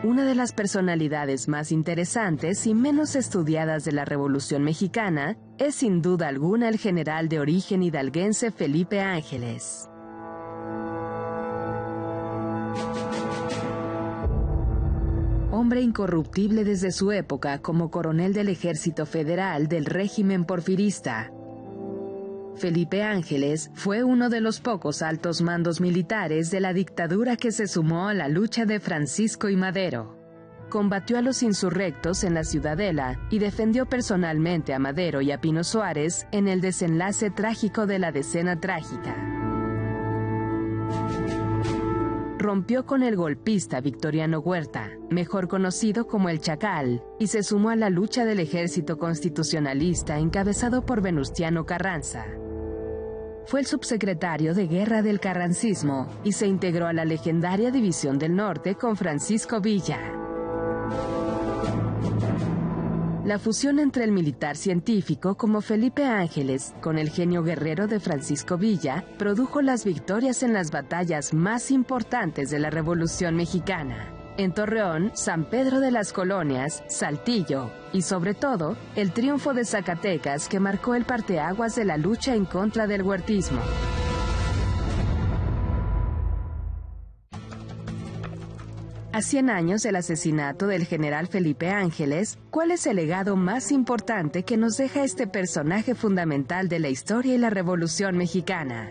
Una de las personalidades más interesantes y menos estudiadas de la Revolución Mexicana es sin duda alguna el general de origen hidalguense Felipe Ángeles. Hombre incorruptible desde su época como coronel del Ejército Federal del régimen porfirista. Felipe Ángeles fue uno de los pocos altos mandos militares de la dictadura que se sumó a la lucha de Francisco y Madero. Combatió a los insurrectos en la Ciudadela y defendió personalmente a Madero y a Pino Suárez en el desenlace trágico de la Decena Trágica. Rompió con el golpista Victoriano Huerta, mejor conocido como el Chacal, y se sumó a la lucha del ejército constitucionalista encabezado por Venustiano Carranza. Fue el subsecretario de Guerra del Carrancismo y se integró a la legendaria División del Norte con Francisco Villa. La fusión entre el militar científico como Felipe Ángeles con el genio guerrero de Francisco Villa produjo las victorias en las batallas más importantes de la Revolución Mexicana. En Torreón, San Pedro de las Colonias, Saltillo y sobre todo, el triunfo de Zacatecas que marcó el parteaguas de la lucha en contra del huertismo. A 100 años del asesinato del general Felipe Ángeles, ¿cuál es el legado más importante que nos deja este personaje fundamental de la historia y la Revolución Mexicana?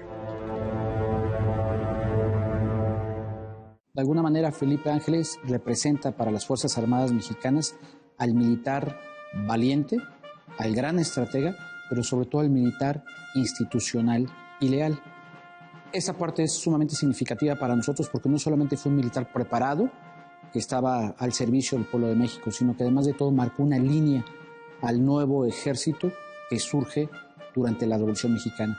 De alguna manera, Felipe Ángeles representa para las Fuerzas Armadas mexicanas al militar valiente, al gran estratega, pero sobre todo al militar institucional y leal. Esa parte es sumamente significativa para nosotros porque no solamente fue un militar preparado, que estaba al servicio del pueblo de México, sino que además de todo marcó una línea al nuevo ejército que surge durante la Revolución Mexicana.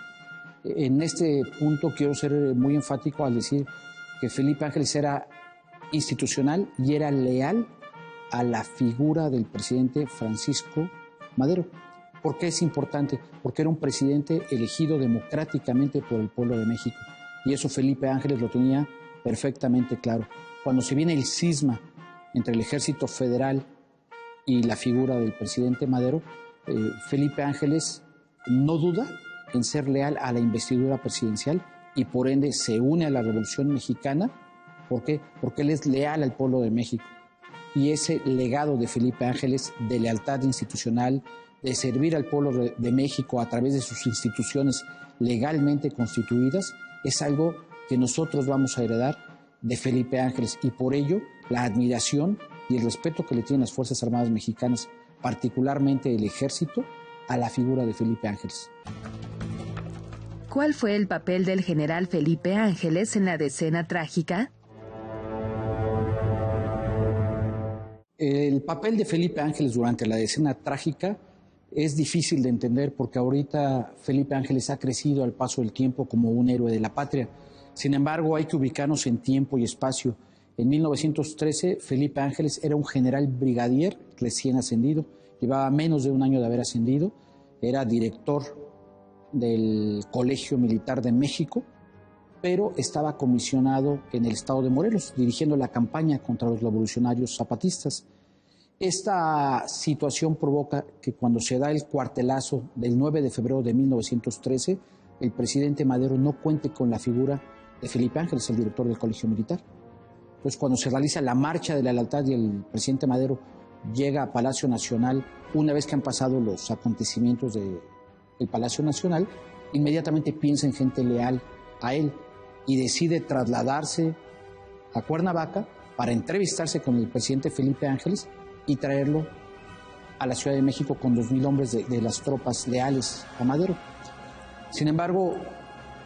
En este punto quiero ser muy enfático al decir que Felipe Ángeles era institucional y era leal a la figura del presidente Francisco Madero. ¿Por qué es importante? Porque era un presidente elegido democráticamente por el pueblo de México. Y eso Felipe Ángeles lo tenía perfectamente claro. Cuando se viene el cisma entre el ejército federal y la figura del presidente Madero, Felipe Ángeles no duda en ser leal a la investidura presidencial y por ende se une a la Revolución Mexicana. ¿Por qué? Porque él es leal al pueblo de México. Y ese legado de Felipe Ángeles de lealtad institucional, de servir al pueblo de México a través de sus instituciones legalmente constituidas, es algo que nosotros vamos a heredar de Felipe Ángeles y por ello la admiración y el respeto que le tienen las Fuerzas Armadas mexicanas, particularmente el ejército, a la figura de Felipe Ángeles. ¿Cuál fue el papel del general Felipe Ángeles en la Decena Trágica? El papel de Felipe Ángeles durante la Decena Trágica es difícil de entender porque ahorita Felipe Ángeles ha crecido al paso del tiempo como un héroe de la patria. Sin embargo, hay que ubicarnos en tiempo y espacio. En 1913, Felipe Ángeles era un general brigadier recién ascendido, llevaba menos de un año de haber ascendido, era director del Colegio Militar de México, pero estaba comisionado en el estado de Morelos, dirigiendo la campaña contra los revolucionarios zapatistas. Esta situación provoca que cuando se da el cuartelazo del 9 de febrero de 1913, el presidente Madero no cuente con la figura de Felipe Ángeles, el director del Colegio Militar. Entonces, cuando se realiza la marcha de la lealtad y el presidente Madero llega a Palacio Nacional, una vez que han pasado los acontecimientos del Palacio Nacional, inmediatamente piensa en gente leal a él y decide trasladarse a Cuernavaca para entrevistarse con el presidente Felipe Ángeles y traerlo a la Ciudad de México con 2,000 hombres de las tropas leales a Madero. Sin embargo,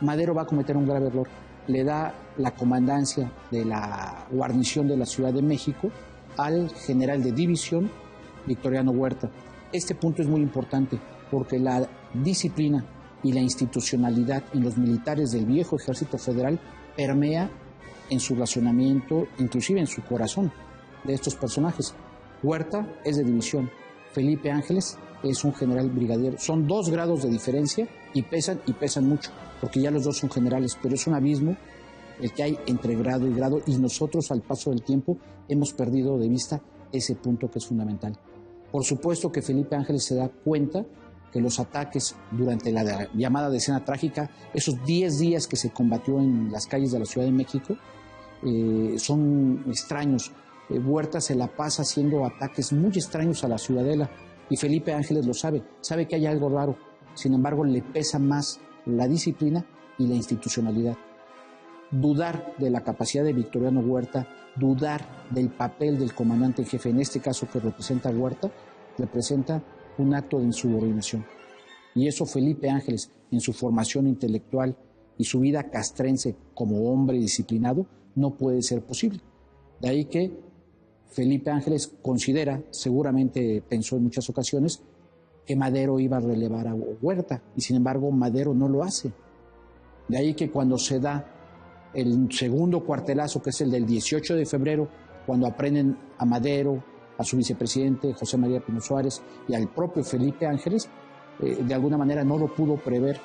Madero va a cometer un grave error. Le da la comandancia de la guarnición de la Ciudad de México al general de división Victoriano Huerta. Este punto es muy importante porque la disciplina y la institucionalidad en los militares del viejo Ejército Federal permea en su razonamiento, inclusive en su corazón de estos personajes. Huerta es de división, Felipe Ángeles es un general brigadier. Son 2 grados de diferencia y pesan mucho, porque ya los dos son generales, pero es un abismo el que hay entre grado y grado, y nosotros al paso del tiempo hemos perdido de vista ese punto que es fundamental. Por supuesto que Felipe Ángeles se da cuenta que los ataques durante la llamada decena trágica, esos 10 días que se combatió en las calles de la Ciudad de México, son extraños. Huerta se la pasa haciendo ataques muy extraños a la Ciudadela y Felipe Ángeles lo sabe que hay algo raro. Sin embargo, le pesa más la disciplina y la institucionalidad. Dudar de la capacidad de Victoriano Huerta, dudar del papel del comandante en jefe, en este caso que representa a Huerta, representa un acto de insubordinación. Y eso Felipe Ángeles, en su formación intelectual y su vida castrense como hombre disciplinado, no puede ser posible. De ahí que Felipe Ángeles considera, seguramente pensó en muchas ocasiones, que Madero iba a relevar a Huerta, y sin embargo Madero no lo hace. De ahí que cuando se da el segundo cuartelazo, que es el del 18 de febrero, cuando aprenden a Madero, a su vicepresidente José María Pino Suárez y al propio Felipe Ángeles, de alguna manera no lo pudo prever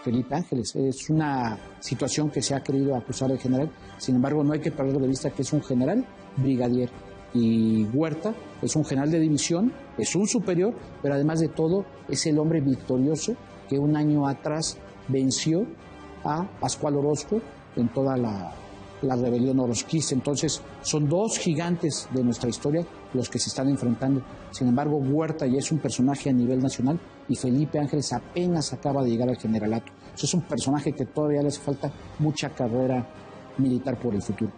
Felipe Ángeles. Es una situación que se ha querido acusar al general, sin embargo no hay que perder de vista que es un general brigadier y Huerta es un general de división, es un superior, pero además de todo es el hombre victorioso que un año atrás venció a Pascual Orozco en toda la rebelión orozquista. Entonces son dos gigantes de nuestra historia los que se están enfrentando. Sin embargo, Huerta ya es un personaje a nivel nacional y Felipe Ángeles apenas acaba de llegar al generalato. Eso es un personaje que todavía le hace falta mucha carrera militar por el futuro.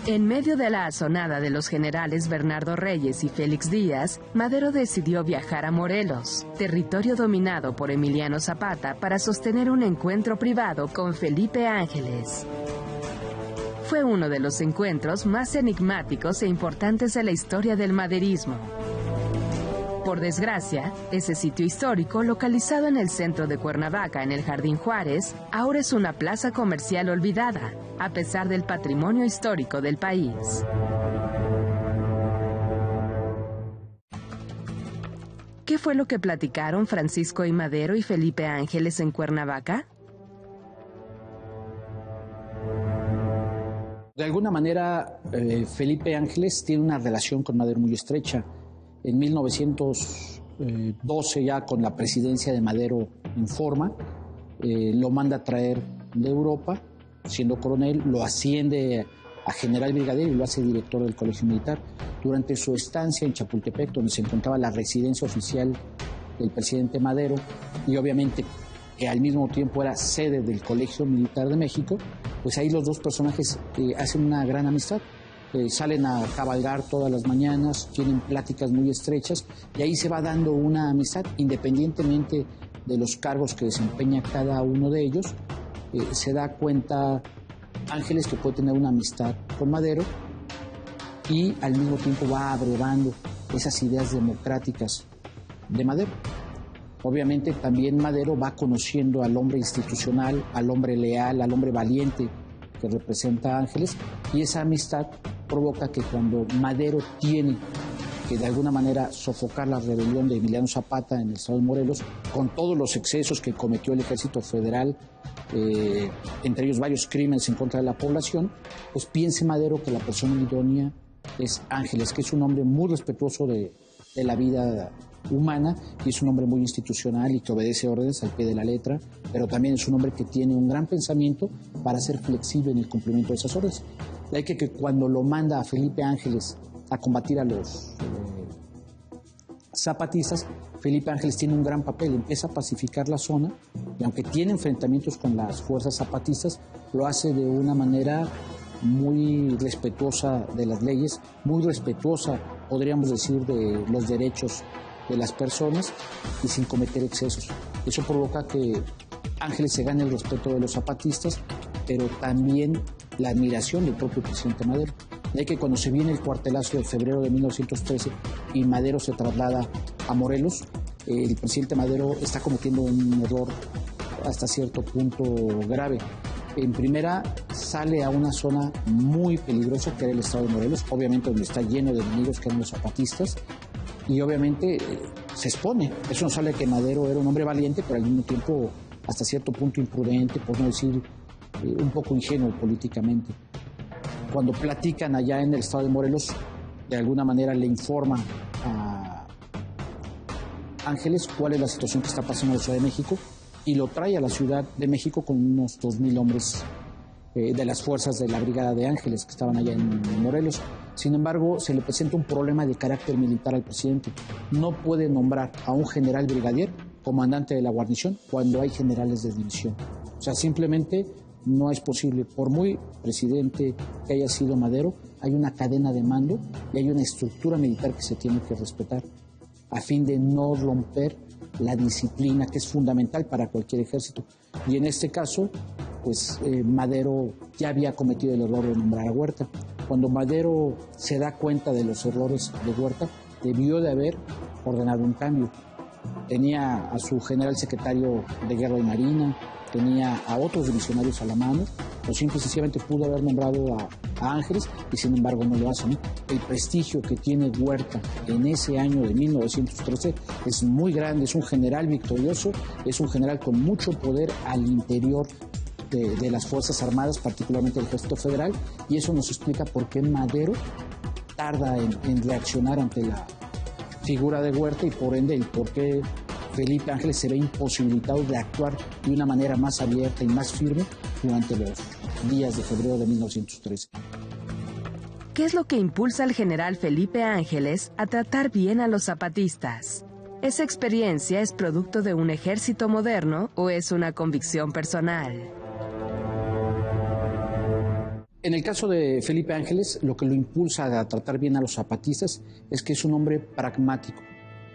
En medio de la asonada de los generales Bernardo Reyes y Félix Díaz, Madero decidió viajar a Morelos, territorio dominado por Emiliano Zapata, para sostener un encuentro privado con Felipe Ángeles. Fue uno de los encuentros más enigmáticos e importantes de la historia del maderismo. Por desgracia, ese sitio histórico, localizado en el centro de Cuernavaca, en el Jardín Juárez, ahora es una plaza comercial olvidada, a pesar del patrimonio histórico del país. ¿Qué fue lo que platicaron Francisco I. Madero y Felipe Ángeles en Cuernavaca? De alguna manera, Felipe Ángeles tiene una relación con Madero muy estrecha. En 1912, ya con la presidencia de Madero en forma, lo manda a traer de Europa, siendo coronel, lo asciende a general brigadier y lo hace director del Colegio Militar. Durante su estancia en Chapultepec, donde se encontraba la residencia oficial del presidente Madero, y obviamente que al mismo tiempo era sede del Colegio Militar de México, pues ahí los dos personajes hacen una gran amistad. Salen a cabalgar todas las mañanas, tienen pláticas muy estrechas y ahí se va dando una amistad independientemente de los cargos que desempeña cada uno de ellos. Se da cuenta Ángeles que puede tener una amistad con Madero y al mismo tiempo va abrevando esas ideas democráticas de Madero. Obviamente también Madero va conociendo al hombre institucional, al hombre leal, al hombre valiente que representa a Ángeles, y esa amistad provoca que cuando Madero tiene que de alguna manera sofocar la rebelión de Emiliano Zapata en el estado de Morelos, con todos los excesos que cometió el ejército federal, entre ellos varios crímenes en contra de la población, pues piense Madero que la persona idónea es Ángeles, que es un hombre muy respetuoso de la vida humana y es un hombre muy institucional y que obedece órdenes al pie de la letra, pero también es un hombre que tiene un gran pensamiento para ser flexible en el cumplimiento de esas órdenes. De ahí que cuando lo manda a Felipe Ángeles a combatir a los zapatistas, Felipe Ángeles tiene un gran papel, empieza a pacificar la zona y aunque tiene enfrentamientos con las fuerzas zapatistas, lo hace de una manera muy respetuosa de las leyes, muy respetuosa, podríamos decir, de los derechos de las personas y sin cometer excesos. Eso provoca que Ángeles se gane el respeto de los zapatistas, pero también la admiración del propio presidente Madero. De ahí que cuando se viene el cuartelazo de febrero de 1913 y Madero se traslada a Morelos, el presidente Madero está cometiendo un error hasta cierto punto grave. En primera, sale a una zona muy peligrosa que era el estado de Morelos, obviamente donde está lleno de enemigos que eran los zapatistas, y obviamente se expone. Eso nos habla de que Madero era un hombre valiente, pero al mismo tiempo hasta cierto punto imprudente, por no decir un poco ingenuo políticamente. Cuando platican allá en el estado de Morelos, de alguna manera le informa a Ángeles cuál es la situación que está pasando en la Ciudad de México y lo trae a la Ciudad de México con unos 2,000 hombres de las fuerzas de la Brigada de Ángeles que estaban allá en Morelos. Sin embargo, se le presenta un problema de carácter militar al presidente. No puede nombrar a un general brigadier comandante de la guarnición cuando hay generales de división. O sea, simplemente no es posible. Por muy presidente que haya sido Madero, hay una cadena de mando y hay una estructura militar que se tiene que respetar a fin de no romper la disciplina que es fundamental para cualquier ejército. Y en este caso, pues Madero ya había cometido el error de nombrar a Huerta. Cuando Madero se da cuenta de los errores de Huerta, debió de haber ordenado un cambio. Tenía a su general secretario de Guerra y Marina, tenía a otros divisionarios a la mano, o simple y sencillamente pudo haber nombrado a Ángeles y sin embargo no lo hace, ¿no? El prestigio que tiene Huerta en ese año de 1913 es muy grande, es un general victorioso, es un general con mucho poder al interior de las Fuerzas Armadas, particularmente el Ejército Federal, y eso nos explica por qué Madero tarda en reaccionar ante la figura de Huerta y por ende el por qué Felipe Ángeles se ve imposibilitado de actuar de una manera más abierta y más firme durante los días de febrero de 1913. ¿Qué es lo que impulsa al general Felipe Ángeles a tratar bien a los zapatistas? ¿Esa experiencia es producto de un ejército moderno o es una convicción personal? En el caso de Felipe Ángeles, lo que lo impulsa a tratar bien a los zapatistas es que es un hombre pragmático.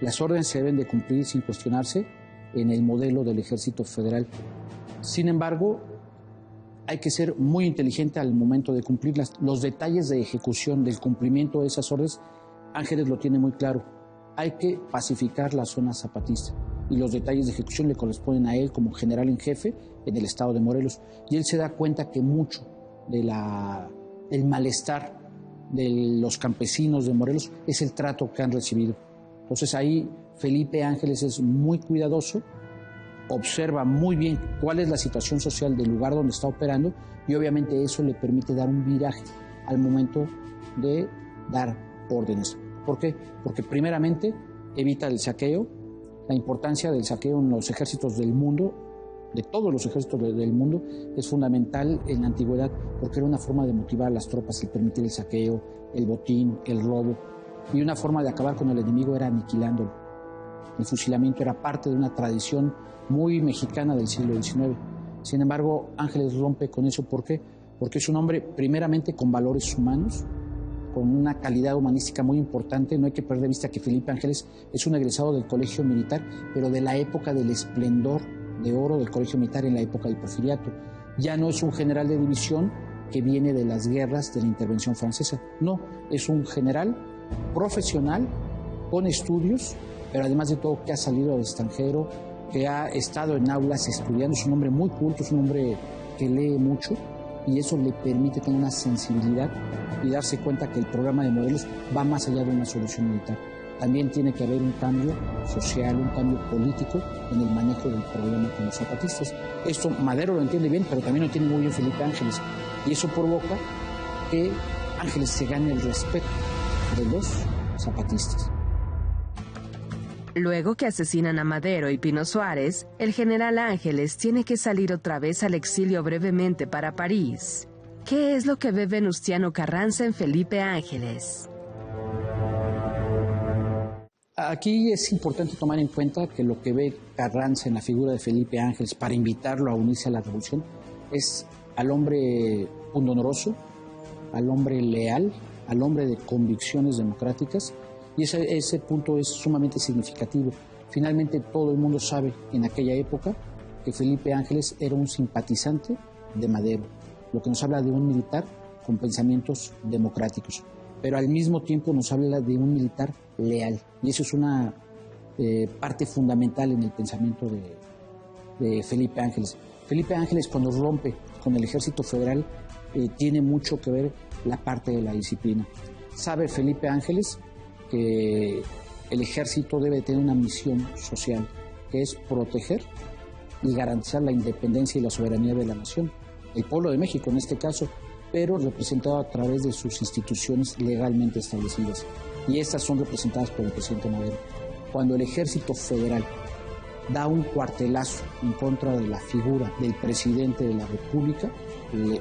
Las órdenes se deben de cumplir sin cuestionarse en el modelo del Ejército Federal. Sin embargo, hay que ser muy inteligente al momento de cumplirlas. Los detalles de ejecución, del cumplimiento de esas órdenes, Ángeles lo tiene muy claro. Hay que pacificar la zona zapatista y los detalles de ejecución le corresponden a él como general en jefe en el estado de Morelos. Y él se da cuenta que mucho del malestar de los campesinos de Morelos es el trato que han recibido. Entonces ahí Felipe Ángeles es muy cuidadoso, observa muy bien cuál es la situación social del lugar donde está operando y obviamente eso le permite dar un viraje al momento de dar órdenes. ¿Por qué? Porque primeramente evita el saqueo, la importancia del saqueo en los ejércitos del mundo, de todos los ejércitos del mundo, es fundamental en la antigüedad porque era una forma de motivar a las tropas, el permitir el saqueo, el botín, el robo, y una forma de acabar con el enemigo era aniquilándolo. El fusilamiento era parte de una tradición muy mexicana del siglo XIX. Sin embargo, Ángeles rompe con eso. ¿Por qué? Porque es un hombre primeramente con valores humanos, con una calidad humanística muy importante. No hay que perder de vista que Felipe Ángeles es un egresado del Colegio Militar, pero de la época del esplendor de oro del Colegio Militar en la época del Porfiriato. Ya no es un general de división que viene de las guerras de la intervención francesa. No, es un general profesional, con estudios, pero además de todo que ha salido al extranjero, que ha estado en aulas estudiando. Es un hombre muy culto, es un hombre que lee mucho y eso le permite tener una sensibilidad y darse cuenta que el programa de Morelos va más allá de una solución militar. También tiene que haber un cambio social, un cambio político en el manejo del problema con los zapatistas. Esto Madero lo entiende bien, pero también lo entiende muy bien Felipe Ángeles. Y eso provoca que Ángeles se gane el respeto de los zapatistas. Luego que asesinan a Madero y Pino Suárez, el general Ángeles tiene que salir otra vez al exilio brevemente para París. ¿Qué es lo que ve Venustiano Carranza en Felipe Ángeles? Aquí es importante tomar en cuenta que lo que ve Carranza en la figura de Felipe Ángeles para invitarlo a unirse a la revolución es al hombre pundonoroso, al hombre leal, al hombre de convicciones democráticas, y ese punto es sumamente significativo. Finalmente todo el mundo sabe en aquella época que Felipe Ángeles era un simpatizante de Madero, lo que nos habla de un militar con pensamientos democráticos, pero al mismo tiempo nos habla de un militar leal, y eso es una parte fundamental en el pensamiento de Felipe Ángeles. Felipe Ángeles, cuando rompe con el Ejército Federal, tiene mucho que ver la parte de la disciplina. Sabe Felipe Ángeles que el ejército debe tener una misión social, que es proteger y garantizar la independencia y la soberanía de la nación, el pueblo de México en este caso, pero representado a través de sus instituciones legalmente establecidas. Y estas son representadas por el presidente Madero. Cuando el Ejército Federal da un cuartelazo en contra de la figura del presidente de la República,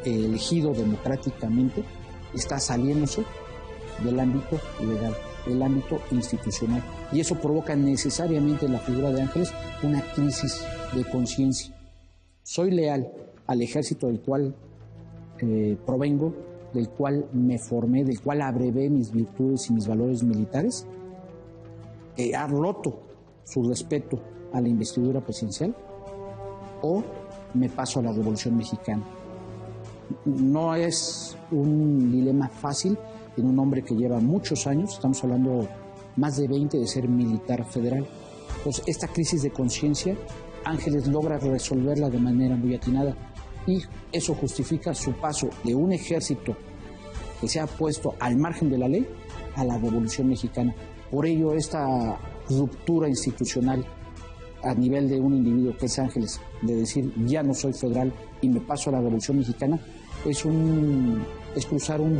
elegido democráticamente, está saliéndose del ámbito legal, del ámbito institucional. Y eso provoca necesariamente en la figura de Ángeles una crisis de conciencia. Soy leal al ejército del cual provengo, del cual me formé, del cual abrevé mis virtudes y mis valores militares, que ha roto su respeto a la investidura presidencial, o me paso a la Revolución Mexicana. No es un dilema fácil en un hombre que lleva muchos años, estamos hablando más de 20 de ser militar federal. Pues esta crisis de conciencia, Ángeles logra resolverla de manera muy atinada, y eso justifica su paso de un ejército que se ha puesto al margen de la ley a la Revolución Mexicana. Por ello, esta ruptura institucional a nivel de un individuo que es Ángeles, de decir ya no soy federal y me paso a la Revolución Mexicana, es cruzar un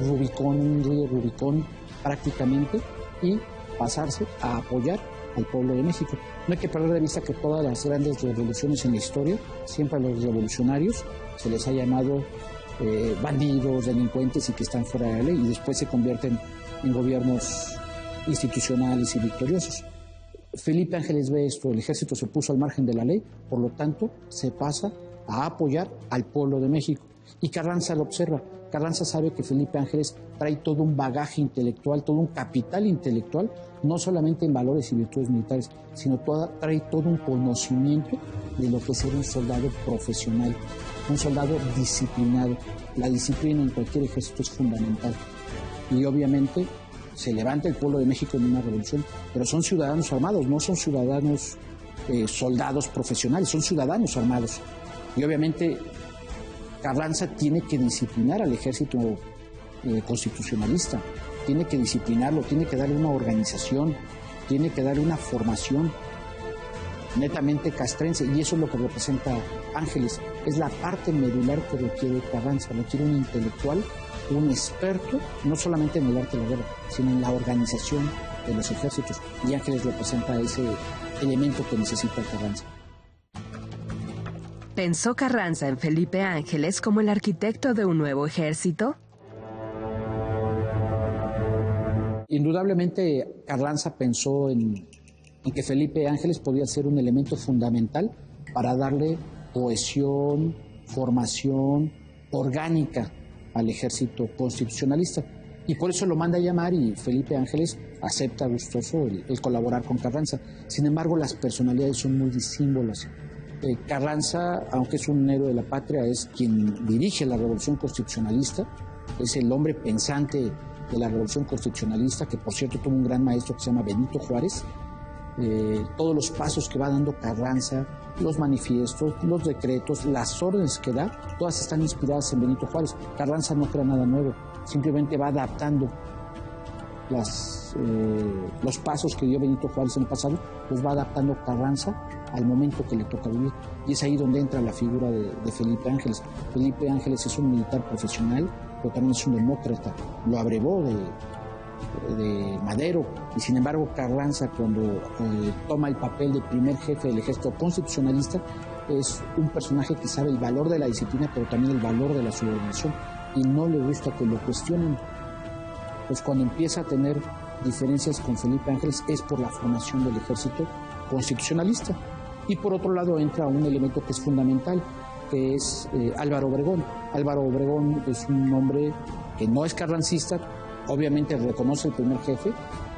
río Rubicón prácticamente, y pasarse a apoyar al pueblo de México. No hay que perder de vista que todas las grandes revoluciones en la historia, siempre a los revolucionarios se les ha llamado bandidos, delincuentes y que están fuera de la ley, y después se convierten en gobiernos institucionales y victoriosos. Felipe Ángeles ve esto, el ejército se puso al margen de la ley, por lo tanto se pasa a apoyar al pueblo de México. Y Carranza lo observa. Carranza sabe que Felipe Ángeles trae todo un bagaje intelectual, todo un capital intelectual, no solamente en valores y virtudes militares, sino trae todo un conocimiento de lo que es ser un soldado profesional, un soldado disciplinado. La disciplina en cualquier ejército es fundamental. Y obviamente se levanta el pueblo de México en una revolución, pero son ciudadanos armados, no son ciudadanos soldados profesionales, son ciudadanos armados. Y obviamente Carranza tiene que disciplinar al ejército constitucionalista, tiene que disciplinarlo, tiene que darle una organización, tiene que darle una formación netamente castrense, y eso es lo que representa Ángeles. Es la parte medular que requiere Carranza, requiere un intelectual, un experto, no solamente en el arte de la guerra, sino en la organización de los ejércitos, y Ángeles representa ese elemento que necesita Carranza. ¿Pensó Carranza en Felipe Ángeles como el arquitecto de un nuevo ejército? Indudablemente Carranza pensó en que Felipe Ángeles podía ser un elemento fundamental para darle cohesión, formación orgánica al ejército constitucionalista. Y por eso lo manda a llamar, y Felipe Ángeles acepta gustoso el colaborar con Carranza. Sin embargo, las personalidades son muy disímbolas. Carranza, aunque es un héroe de la patria, es quien dirige la Revolución Constitucionalista, es el hombre pensante de la Revolución Constitucionalista, que por cierto tuvo un gran maestro que se llama Benito Juárez. Todos los pasos que va dando Carranza, los manifiestos, los decretos, las órdenes que da, todas están inspiradas en Benito Juárez. Carranza no crea nada nuevo, simplemente va adaptando los pasos que dio Benito Juárez en el pasado, los va adaptando Carranza al momento que le toca vivir. Y es ahí donde entra la figura de Felipe Ángeles. Felipe Ángeles es un militar profesional, pero también es un demócrata. Lo abrevó de Madero, y sin embargo Carranza, cuando toma el papel de primer jefe del ejército constitucionalista, es un personaje que sabe el valor de la disciplina, pero también el valor de la subordinación, y no le gusta que lo cuestionen. Pues cuando empieza a tener diferencias con Felipe Ángeles es por la formación del ejército constitucionalista. Y por otro lado entra un elemento que es fundamental, que es Álvaro Obregón. Álvaro Obregón es un hombre que no es carrancista, obviamente reconoce el primer jefe,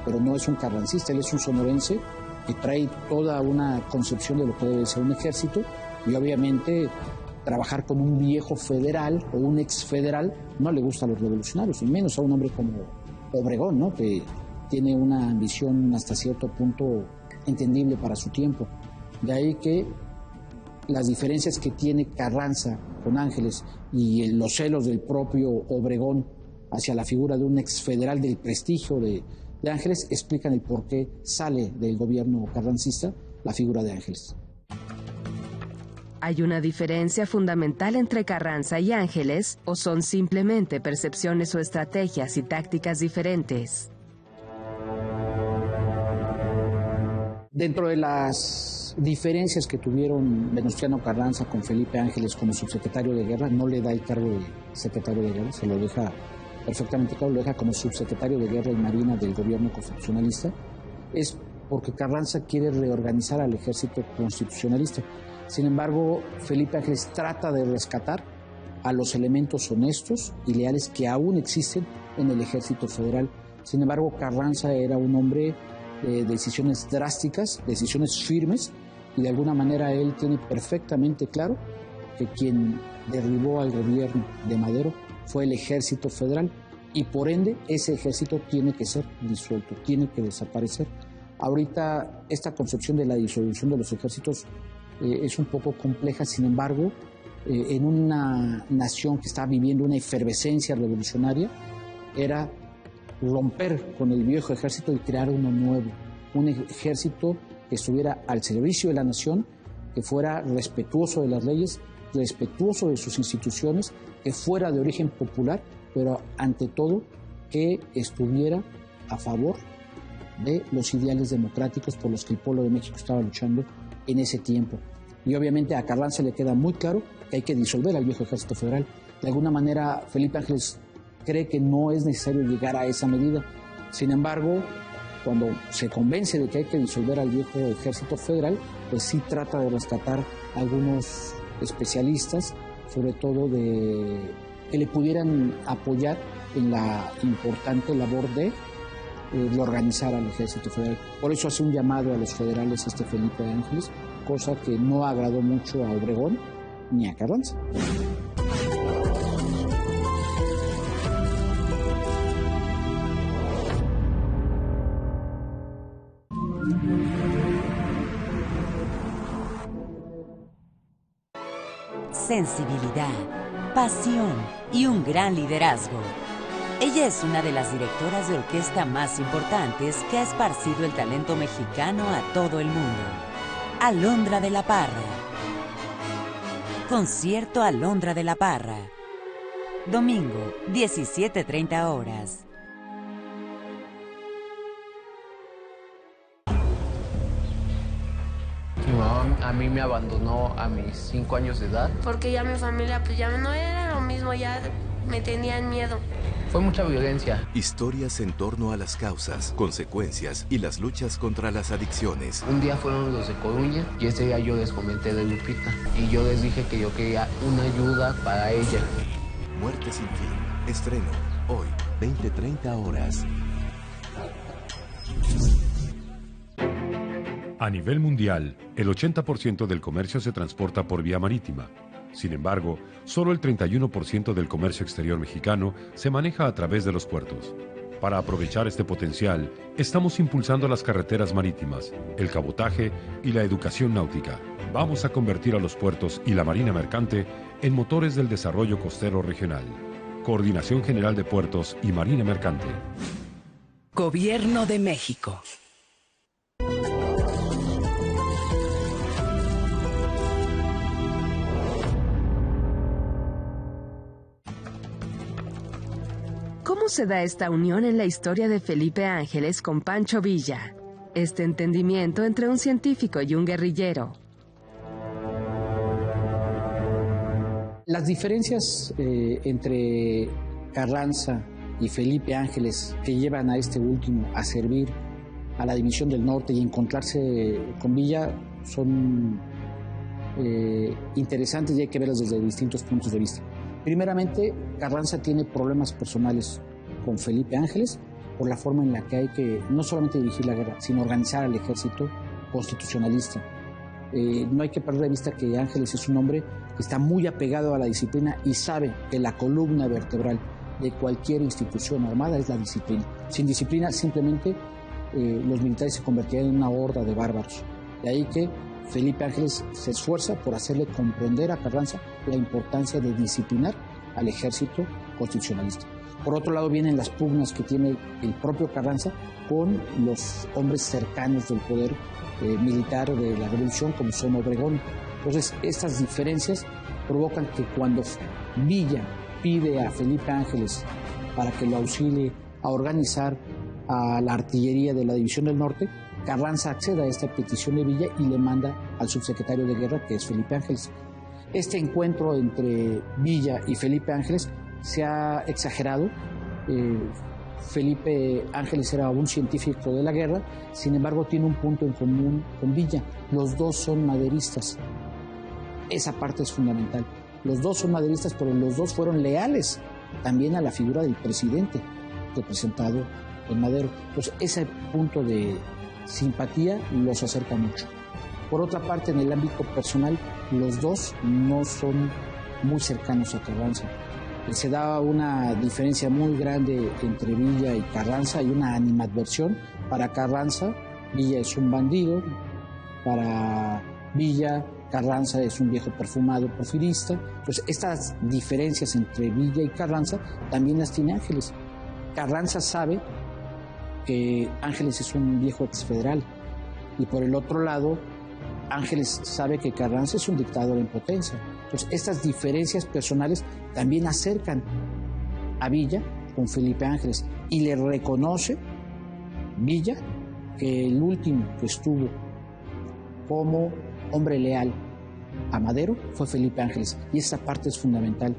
pero no es un carrancista, él es un sonorense que trae toda una concepción de lo que debe ser un ejército, y obviamente trabajar con un viejo federal o un ex federal no le gusta a los revolucionarios, y menos a un hombre como Obregón, ¿no?, que tiene una ambición hasta cierto punto entendible para su tiempo. De ahí que las diferencias que tiene Carranza con Ángeles y los celos del propio Obregón hacia la figura de un ex federal, del prestigio de Ángeles, explican el por qué sale del gobierno carrancista la figura de Ángeles. ¿Hay una diferencia fundamental entre Carranza y Ángeles o son simplemente percepciones o estrategias y tácticas diferentes? Dentro de las diferencias que tuvieron Venustiano Carranza con Felipe Ángeles como subsecretario de Guerra, no le da el cargo de secretario de Guerra, se lo deja perfectamente claro, lo deja como subsecretario de Guerra y Marina del gobierno constitucionalista, es porque Carranza quiere reorganizar al ejército constitucionalista. Sin embargo, Felipe Ángeles trata de rescatar a los elementos honestos y leales que aún existen en el ejército federal. Sin embargo, Carranza era un hombre de decisiones drásticas, decisiones firmes, y de alguna manera él tiene perfectamente claro que quien derribó al gobierno de Madero fue el ejército federal y por ende ese ejército tiene que ser disuelto, tiene que desaparecer. Ahorita esta concepción de la disolución de los ejércitos es un poco compleja, sin embargo, en una nación que está viviendo una efervescencia revolucionaria, era romper con el viejo ejército y crear uno nuevo, un ejército que estuviera al servicio de la nación, que fuera respetuoso de las leyes, respetuoso de sus instituciones, que fuera de origen popular, pero ante todo que estuviera a favor de los ideales democráticos por los que el pueblo de México estaba luchando en ese tiempo. Y obviamente a Carranza le queda muy claro que hay que disolver al viejo ejército federal. De alguna manera Felipe Ángeles cree que no es necesario llegar a esa medida. Sin embargo, cuando se convence de que hay que disolver al viejo ejército federal, pues sí trata de rescatar a algunos especialistas, sobre todo que le pudieran apoyar en la importante labor de organizar al ejército federal. Por eso hace un llamado a los federales Felipe Ángeles, cosa que no agradó mucho a Obregón ni a Carranza. Sensibilidad, pasión y un gran liderazgo. Ella es una de las directoras de orquesta más importantes que ha esparcido el talento mexicano a todo el mundo. Alondra de la Parra. Concierto Alondra de la Parra. Domingo, 17:30 horas. Mi mamá a mí me abandonó a mis 5 años de edad. Porque ya mi familia pues ya no era lo mismo, ya me tenían miedo. Fue mucha violencia. Historias en torno a las causas, consecuencias y las luchas contra las adicciones. Un día fueron los de Coruña y ese día yo les comenté de Lupita. Y yo les dije que yo quería una ayuda para ella. Muerte sin fin. Estreno hoy, 20:30 horas. A nivel mundial, el 80% del comercio se transporta por vía marítima. Sin embargo, solo el 31% del comercio exterior mexicano se maneja a través de los puertos. Para aprovechar este potencial, estamos impulsando las carreteras marítimas, el cabotaje y la educación náutica. Vamos a convertir a los puertos y la marina mercante en motores del desarrollo costero regional. Coordinación General de Puertos y Marina Mercante. Gobierno de México. ¿Cómo se da esta unión en la historia de Felipe Ángeles con Pancho Villa? Este entendimiento entre un científico y un guerrillero. Las diferencias entre Carranza y Felipe Ángeles que llevan a este último a servir a la División del Norte y encontrarse con Villa son interesantes y hay que verlas desde distintos puntos de vista. Primeramente, Carranza tiene problemas personales con Felipe Ángeles por la forma en la que hay que no solamente dirigir la guerra, sino organizar al ejército constitucionalista. No hay que perder de vista que Ángeles es un hombre que está muy apegado a la disciplina y sabe que la columna vertebral de cualquier institución armada es la disciplina. Sin disciplina, simplemente los militares se convertirían en una horda de bárbaros. De ahí que Felipe Ángeles se esfuerza por hacerle comprender a Carranza la importancia de disciplinar al ejército constitucionalista. Por otro lado vienen las pugnas que tiene el propio Carranza con los hombres cercanos del poder militar de la revolución, como son Obregón. Entonces, estas diferencias provocan que cuando Villa pide a Felipe Ángeles para que lo auxilie a organizar a la artillería de la División del Norte, Carranza accede a esta petición de Villa y le manda al subsecretario de Guerra, que es Felipe Ángeles. Este encuentro entre Villa y Felipe Ángeles se ha exagerado. Felipe Ángeles era un científico de la guerra, sin embargo tiene un punto en común con Villa. Los dos son maderistas. Esa parte es fundamental. Los dos son maderistas, pero los dos fueron leales también a la figura del presidente representado en Madero. Entonces, ese punto de simpatía los acerca mucho. Por otra parte, en el ámbito personal, los dos no son muy cercanos a Carranza. Se da una diferencia muy grande entre Villa y Carranza. Hay una animadversión. Para Carranza, Villa es un bandido. Para Villa, Carranza es un viejo perfumado porfirista. Entonces, estas diferencias entre Villa y Carranza también las tiene Ángeles. Carranza sabe que Ángeles es un viejo exfederal. Y por el otro lado, Ángeles sabe que Carranza es un dictador en potencia. Entonces, estas diferencias personales también acercan a Villa con Felipe Ángeles y le reconoce Villa que el último que estuvo como hombre leal a Madero fue Felipe Ángeles, y esa parte es fundamental.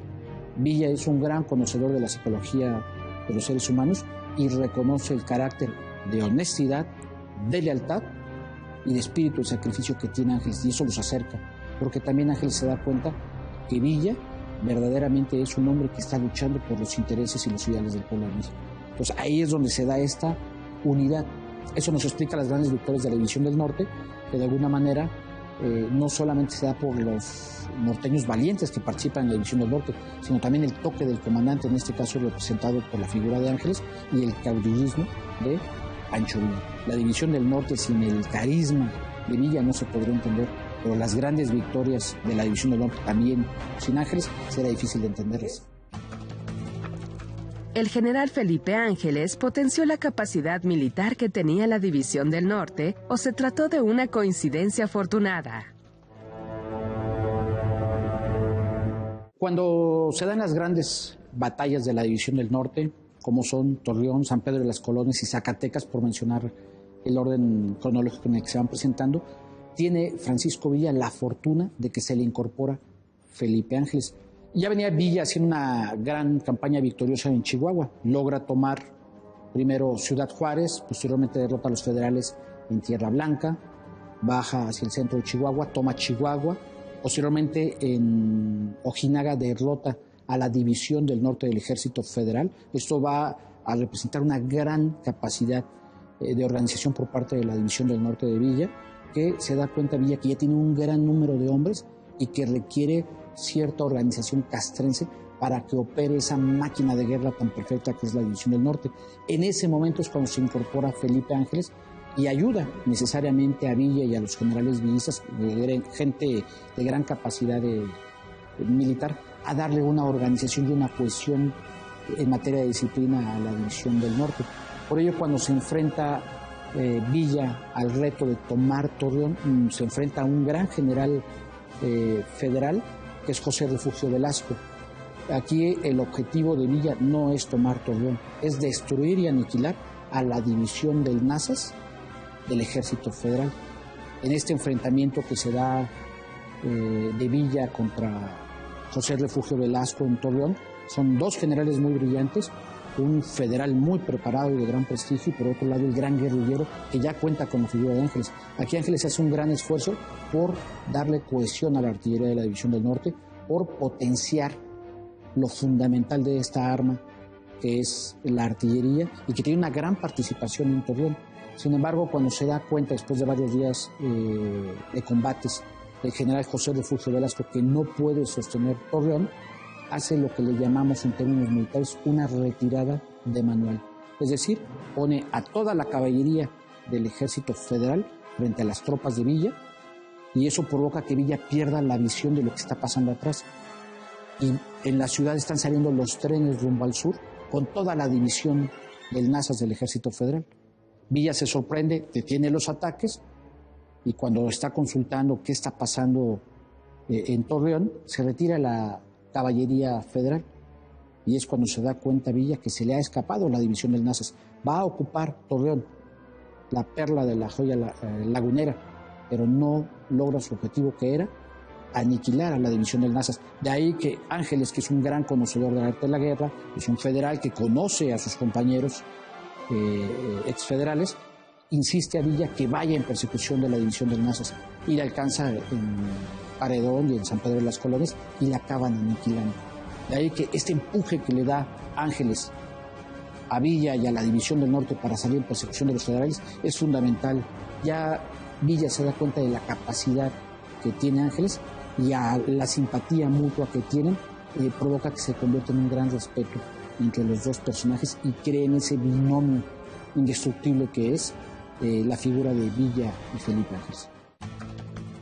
Villa es un gran conocedor de la psicología de los seres humanos y reconoce el carácter de honestidad, de lealtad y de espíritu de sacrificio que tiene Ángeles, y eso los acerca, porque también Ángeles se da cuenta que Villa verdaderamente es un hombre que está luchando por los intereses y los ideales del pueblo de México. Entonces ahí es donde se da esta unidad. Eso nos explica las grandes victorias de la División del Norte, que de alguna manera no solamente se da por los norteños valientes que participan en la División del Norte, sino también el toque del comandante, en este caso representado por la figura de Ángeles, y el caudillismo de Pancho Villa. La División del Norte sin el carisma de Villa no se podría entender, pero las grandes victorias de la División del Norte también sin Ángeles será difícil de entenderlas. El general Felipe Ángeles potenció la capacidad militar que tenía la División del Norte, o se trató de una coincidencia afortunada. Cuando se dan las grandes batallas de la División del Norte, como son Torreón, San Pedro de las Colonias y Zacatecas, por mencionar el orden cronológico en el que se van presentando, tiene Francisco Villa la fortuna de que se le incorpora Felipe Ángeles. Ya venía Villa haciendo una gran campaña victoriosa en Chihuahua. Logra tomar primero Ciudad Juárez, posteriormente derrota a los federales en Tierra Blanca, baja hacia el centro de Chihuahua, toma Chihuahua, posteriormente en Ojinaga derrota a la División del Norte del Ejército Federal. Esto va a representar una gran capacidad de organización por parte de la División del Norte de Villa, que se da cuenta Villa que ya tiene un gran número de hombres y que requiere cierta organización castrense para que opere esa máquina de guerra tan perfecta que es la División del Norte. En ese momento es cuando se incorpora Felipe Ángeles y ayuda necesariamente a Villa y a los generales villistas, gente de gran capacidad militar, a darle una organización y una cohesión en materia de disciplina a la División del Norte. Por ello, cuando se enfrenta Villa al reto de tomar Torreón, se enfrenta a un gran general federal, que es José Refugio Velasco. Aquí el objetivo de Villa no es tomar Torreón, es destruir y aniquilar a la división del Nazas del Ejército Federal. En este enfrentamiento que se da de Villa contra José Refugio Velasco en Torreón, son dos generales muy brillantes, un federal muy preparado y de gran prestigio, y por otro lado el gran guerrillero que ya cuenta con la figura de Ángeles. Aquí Ángeles hace un gran esfuerzo por darle cohesión a la artillería de la División del Norte, por potenciar lo fundamental de esta arma, que es la artillería, y que tiene una gran participación en Torreón. Sin embargo, cuando se da cuenta, después de varios días de combates, el general José Refugio Velasco, que no puede sostener Torreón, hace lo que le llamamos en términos militares una retirada de manual. Es decir, pone a toda la caballería del Ejército Federal frente a las tropas de Villa, y eso provoca que Villa pierda la visión de lo que está pasando atrás. Y en la ciudad están saliendo los trenes rumbo al sur con toda la división del Nazas del Ejército Federal. Villa se sorprende, detiene los ataques, y cuando está consultando qué está pasando en Torreón, se retira la caballería federal y es cuando se da cuenta Villa que se le ha escapado la división del Nazas. Va a ocupar Torreón, la perla de la joya lagunera, pero no logra su objetivo, que era aniquilar a la división del Nazas. De ahí que Ángeles, que es un gran conocedor del arte de la guerra, es un federal que conoce a sus compañeros exfederales, insiste a Villa que vaya en persecución de la división del Nazas y la alcanza en Paredón y en San Pedro de las Colonias y la acaban aniquilando. De ahí que este empuje que le da Ángeles a Villa y a la división del norte para salir en persecución de los federales es fundamental. Ya Villa se da cuenta de la capacidad que tiene Ángeles y a la simpatía mutua que tienen provoca que se convierta en un gran respeto entre los dos personajes y creen ese binomio indestructible que es la figura de Villa y Felipe Ángeles.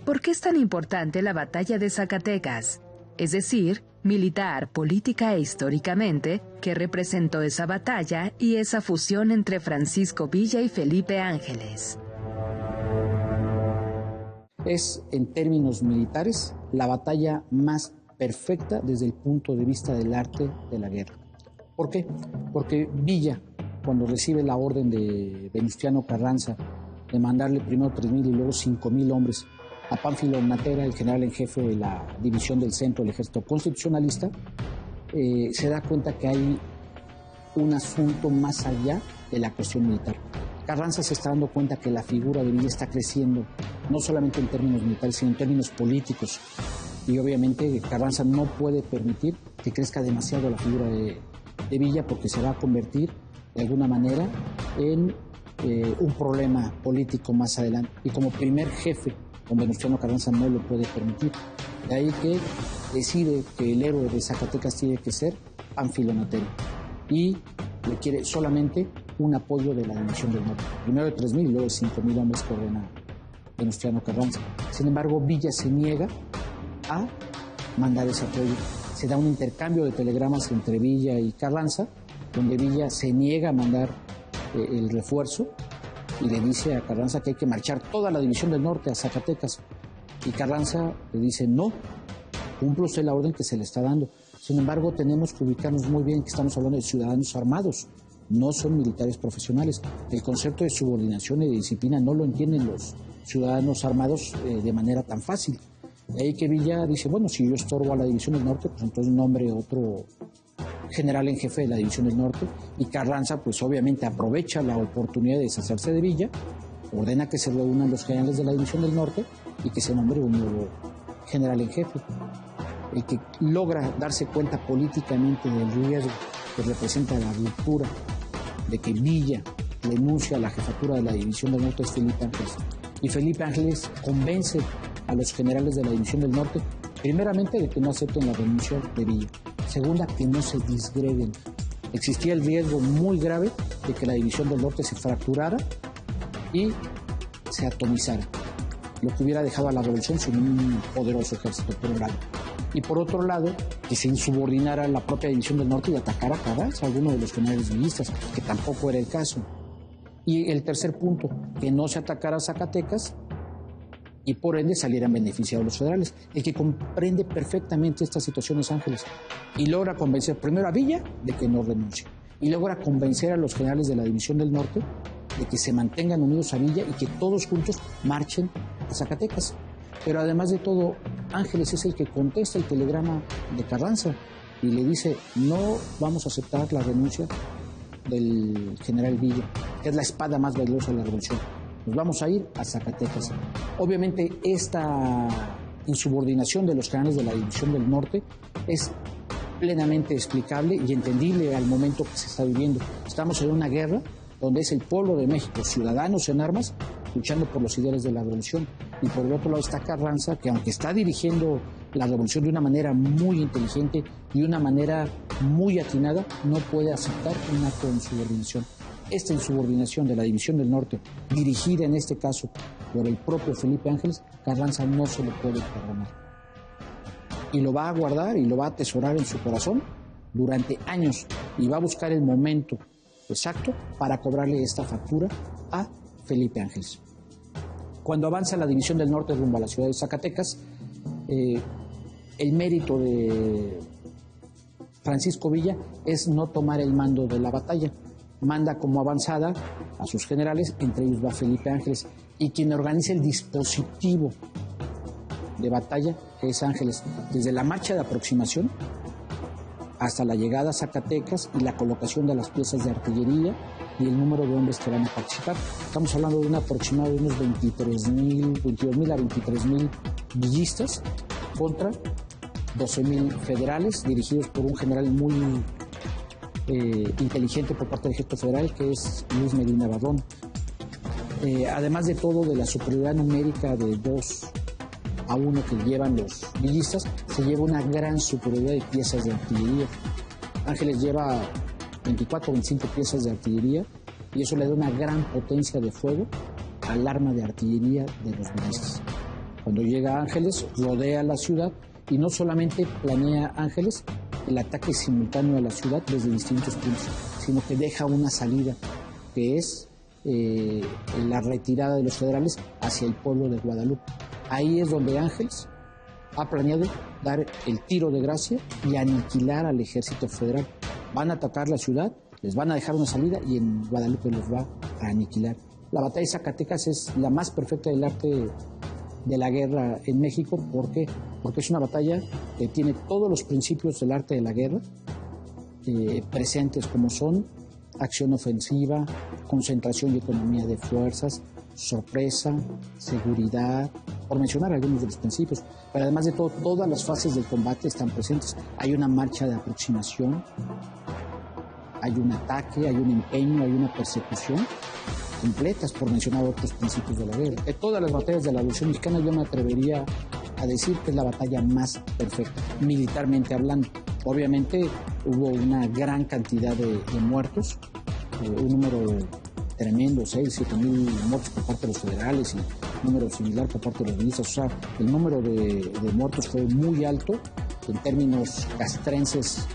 ¿Por qué es tan importante la batalla de Zacatecas? Es decir, militar, política e históricamente, ¿qué representó esa batalla y esa fusión entre Francisco Villa y Felipe Ángeles? Es, en términos militares, la batalla más perfecta desde el punto de vista del arte de la guerra. ¿Por qué? Porque Villa, cuando recibe la orden de Venustiano Carranza de mandarle primero 3,000 y luego 5,000 hombres a Pánfilo Natera, el general en jefe de la división del centro del ejército constitucionalista, se da cuenta que hay un asunto más allá de la cuestión militar. Carranza se está dando cuenta que la figura de Villa está creciendo, no solamente en términos militares, sino en términos políticos. Y obviamente Carranza no puede permitir que crezca demasiado la figura de Villa, porque se va a convertir de alguna manera en un problema político más adelante. Y como primer jefe, con Venustiano Carranza no lo puede permitir. De ahí que decide que el héroe de Zacatecas tiene que ser Pánfilo Natera y le quiere solamente un apoyo de la división del norte. Primero de 3,000 y luego de 5,000 hombres que ordena Venustiano Carranza. Sin embargo, Villa se niega a mandar ese apoyo. Se da un intercambio de telegramas entre Villa y Carranza, donde Villa se niega a mandar el refuerzo y le dice a Carranza que hay que marchar toda la división del norte a Zacatecas. Y Carranza le dice, no, cumple usted la orden que se le está dando. Sin embargo, tenemos que ubicarnos muy bien que estamos hablando de ciudadanos armados, no son militares profesionales. El concepto de subordinación y de disciplina no lo entienden los ciudadanos armados de manera tan fácil. De ahí que Villa dice, bueno, si yo estorbo a la división del norte, pues entonces nombre otro general en jefe de la división del norte, y Carranza pues obviamente aprovecha la oportunidad de deshacerse de Villa, ordena que se reúnan los generales de la división del norte y que se nombre un nuevo general en jefe. El que logra darse cuenta políticamente del riesgo que representa la ruptura de que Villa renuncia a la jefatura de la división del norte es Felipe Ángeles. Y Felipe Ángeles convence a los generales de la división del norte, primeramente de que no acepten la renuncia de Villa, segunda, que no se disgreguen. Existía el riesgo muy grave de que la división del norte se fracturara y se atomizara, lo que hubiera dejado a la revolución sin un poderoso ejército por un lado. Y por otro lado, que se insubordinara la propia división del norte y atacara a Carranza, alguno de los generales villistas, que tampoco era el caso. Y el tercer punto, que no se atacara a Zacatecas y por ende salieran beneficiados los federales. El que comprende perfectamente esta situación es Ángeles y logra convencer primero a Villa de que no renuncie y logra convencer a los generales de la división del norte de que se mantengan unidos a Villa y que todos juntos marchen a Zacatecas. Pero además de todo, Ángeles es el que contesta el telegrama de Carranza y le dice, no vamos a aceptar la renuncia del general Villa, que es la espada más valiosa de la revolución. Nos vamos a ir a Zacatecas. Obviamente esta insubordinación de los generales de la división del norte es plenamente explicable y entendible al momento que se está viviendo. Estamos en una guerra donde es el pueblo de México, ciudadanos en armas, luchando por los ideales de la revolución. Y por el otro lado está Carranza, que aunque está dirigiendo la revolución de una manera muy inteligente y de una manera muy atinada, no puede aceptar un acto de insubordinación. Esta insubordinación de la división del norte, dirigida en este caso por el propio Felipe Ángeles, Carranza no se lo puede perdonar. Y lo va a guardar y lo va a atesorar en su corazón durante años y va a buscar el momento exacto para cobrarle esta factura a Felipe Ángeles. Cuando avanza la división del norte rumbo a la ciudad de Zacatecas, el mérito de Francisco Villa es no tomar el mando de la batalla. Manda como avanzada a sus generales, entre ellos va Felipe Ángeles, y quien organiza el dispositivo de batalla es Ángeles, desde la marcha de aproximación hasta la llegada a Zacatecas y la colocación de las piezas de artillería y el número de hombres que van a participar. Estamos hablando de un aproximado de unos 22.000 a 23.000 villistas contra 12.000 federales, dirigidos por un general muy inteligente por parte del Ejército Federal, que es Luis Medina Barrón. Además de todo, de la superioridad numérica de 2-1 que llevan los villistas, se lleva una gran superioridad de piezas de artillería. Ángeles lleva 24 o 25 piezas de artillería y eso le da una gran potencia de fuego al arma de artillería de los villistas. Cuando llega Ángeles, rodea la ciudad y no solamente planea Ángeles el ataque simultáneo a la ciudad desde distintos puntos, sino que deja una salida que es la retirada de los federales hacia el pueblo de Guadalupe. Ahí es donde Ángeles ha planeado dar el tiro de gracia y aniquilar al ejército federal. Van a atacar la ciudad, les van a dejar una salida y en Guadalupe los va a aniquilar. La batalla de Zacatecas es la más perfecta del arte de la guerra en México. ¿Por qué? Porque es una batalla que tiene todos los principios del arte de la guerra presentes, como son acción ofensiva, concentración y economía de fuerzas, sorpresa, seguridad, por mencionar algunos de los principios. Pero además de todo, todas las fases del combate están presentes. Hay una marcha de aproximación, hay un ataque, hay un empeño, hay una persecución completas, por mencionar otros principios de la guerra. De todas las batallas de la Revolución Mexicana, yo me atrevería a decir que es la batalla más perfecta, militarmente hablando. Obviamente hubo una gran cantidad de muertos, un número tremendo, 6-7 mil muertos por parte de los federales y un número similar por parte de los villistas. O sea, el número de muertos fue muy alto. En términos castrenses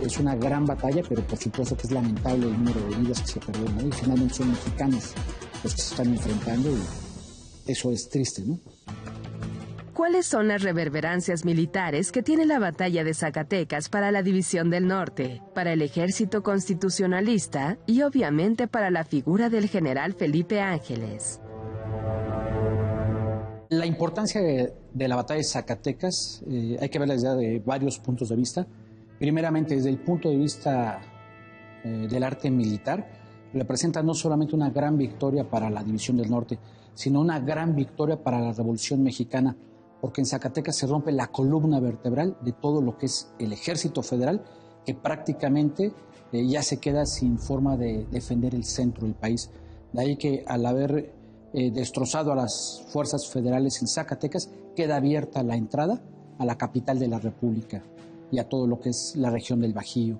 es una gran batalla, pero por supuesto que es lamentable el número de vidas que se perdieron ahí. Finalmente son mexicanos los que se están enfrentando y eso es triste, ¿no? ¿Cuáles son las reverberancias militares que tiene la batalla de Zacatecas para la División del Norte, para el ejército constitucionalista y obviamente para la figura del general Felipe Ángeles? La importancia de la batalla de Zacatecas hay que verla desde varios puntos de vista. Primeramente, desde el punto de vista del arte militar, representa no solamente una gran victoria para la División del Norte, sino una gran victoria para la Revolución Mexicana, porque en Zacatecas se rompe la columna vertebral de todo lo que es el Ejército Federal, que prácticamente ya se queda sin forma de defender el centro del país. De ahí que al haber destrozado a las fuerzas federales en Zacatecas, queda abierta la entrada a la capital de la República y a todo lo que es la región del Bajío.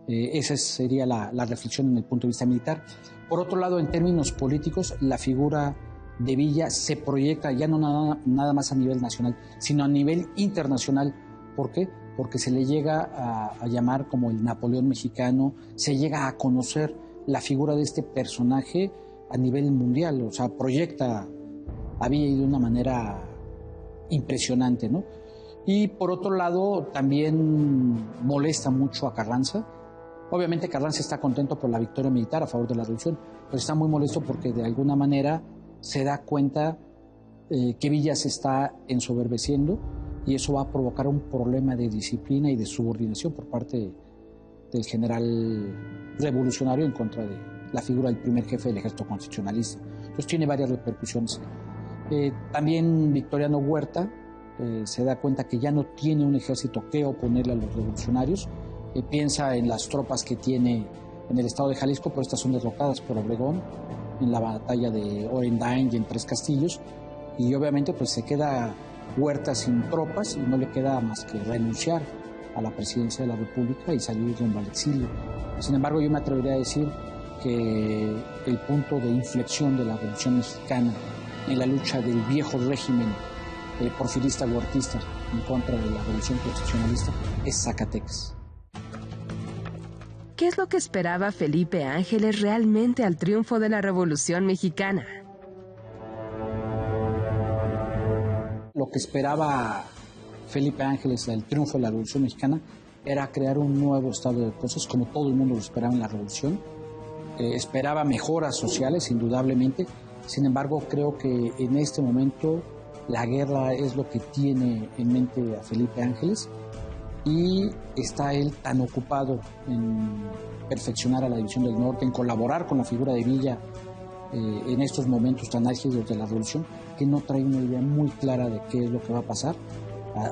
Esa sería la reflexión en el punto de vista militar. Por otro lado, en términos políticos, la figura de Villa se proyecta ya no nada más a nivel nacional, sino a nivel internacional. ¿Por qué? Porque se le llega a llamar como el Napoleón mexicano, se llega a conocer la figura de este personaje a nivel mundial, o sea, proyecta a Villa de una manera impresionante, ¿no? Y por otro lado, también molesta mucho a Carranza. Obviamente Carranza está contento por la victoria militar a favor de la revolución, pero está muy molesto porque de alguna manera se da cuenta que Villa se está ensoberbeciendo y eso va a provocar un problema de disciplina y de subordinación por parte del general revolucionario en contra de la figura del primer jefe del ejército constitucionalista. Entonces tiene varias repercusiones. También Victoriano Huerta se da cuenta que ya no tiene un ejército que oponerle a los revolucionarios. Piensa en las tropas que tiene en el estado de Jalisco, pero estas son derrotadas por Obregón en la batalla de Orendain y en Tres Castillos, y obviamente pues se queda Huerta sin tropas y no le queda más que renunciar a la presidencia de la República y salir rumbo al exilio. Sin embargo, yo me atrevería a decir que el punto de inflexión de la Revolución Mexicana en la lucha del viejo régimen porfirista huertista en contra de la Revolución Constitucionalista es Zacatecas. ¿Qué es lo que esperaba Felipe Ángeles realmente al triunfo de la Revolución Mexicana? Lo que esperaba Felipe Ángeles, el triunfo de la Revolución Mexicana, era crear un nuevo estado de cosas, como todo el mundo lo esperaba en la Revolución. Esperaba mejoras sociales, indudablemente. Sin embargo, creo que en este momento la guerra es lo que tiene en mente a Felipe Ángeles, y está él tan ocupado en perfeccionar a la División del Norte, en colaborar con la figura de Villa en estos momentos tan álgidos de la Revolución, que no trae una idea muy clara de qué es lo que va a pasar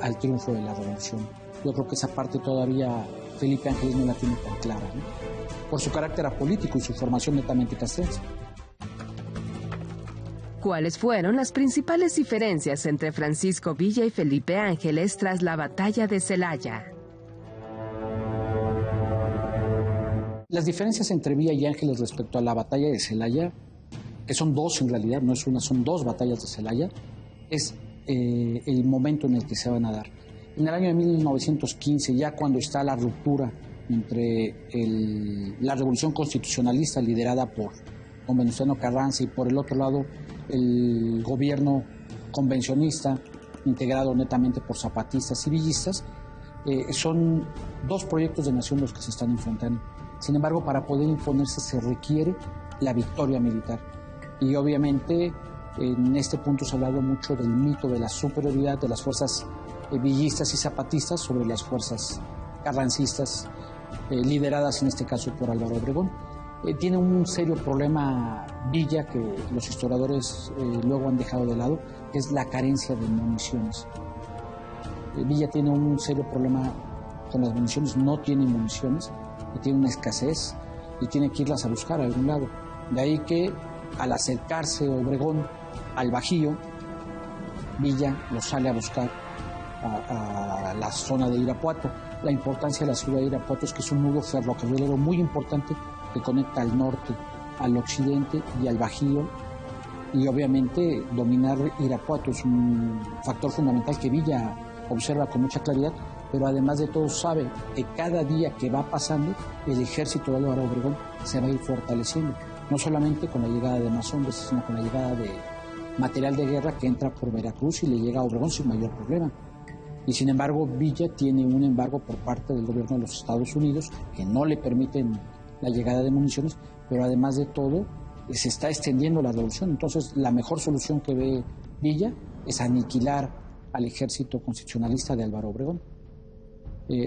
al triunfo de la Revolución. Yo creo que esa parte todavía Felipe Ángeles no la tiene tan clara, ¿no? Por su carácter apolítico y su formación netamente castrense. ¿Cuáles fueron las principales diferencias entre Francisco Villa y Felipe Ángeles tras la batalla de Celaya? Las diferencias entre Villa y Ángeles respecto a la batalla de Celaya, que son dos en realidad, no es una, son dos batallas de Celaya, es el momento en el que se van a dar. En el año de 1915, ya cuando está la ruptura entre la revolución constitucionalista liderada por don Venustiano Carranza y por el otro lado el gobierno convencionista integrado netamente por zapatistas y villistas, son dos proyectos de nación los que se están enfrentando. Sin embargo, para poder imponerse se requiere la victoria militar. Y obviamente en este punto se ha hablado mucho del mito de la superioridad de las fuerzas villistas y zapatistas sobre las fuerzas carrancistas, lideradas en este caso por Álvaro Obregón. Tiene un serio problema Villa que los historiadores luego han dejado de lado, que es la carencia de municiones. Villa tiene un serio problema con las municiones, no tiene municiones, y tiene una escasez y tiene que irlas a buscar a algún lado. De ahí que al acercarse Obregón al Bajío, Villa lo sale a buscar a la zona de Irapuato. La importancia de la ciudad de Irapuato es que es un nudo ferrocarrilero muy importante que conecta al norte, al occidente y al Bajío, y obviamente dominar Irapuato es un factor fundamental que Villa observa con mucha claridad, pero además de todo sabe que cada día que va pasando el ejército de Álvaro Obregón se va a ir fortaleciendo, no solamente con la llegada de masones, sino con la llegada de material de guerra que entra por Veracruz y le llega a Obregón sin mayor problema. Y sin embargo Villa tiene un embargo por parte del gobierno de los Estados Unidos que no le permiten la llegada de municiones, pero además de todo se está extendiendo la revolución. Entonces la mejor solución que ve Villa es aniquilar al ejército constitucionalista de Álvaro Obregón.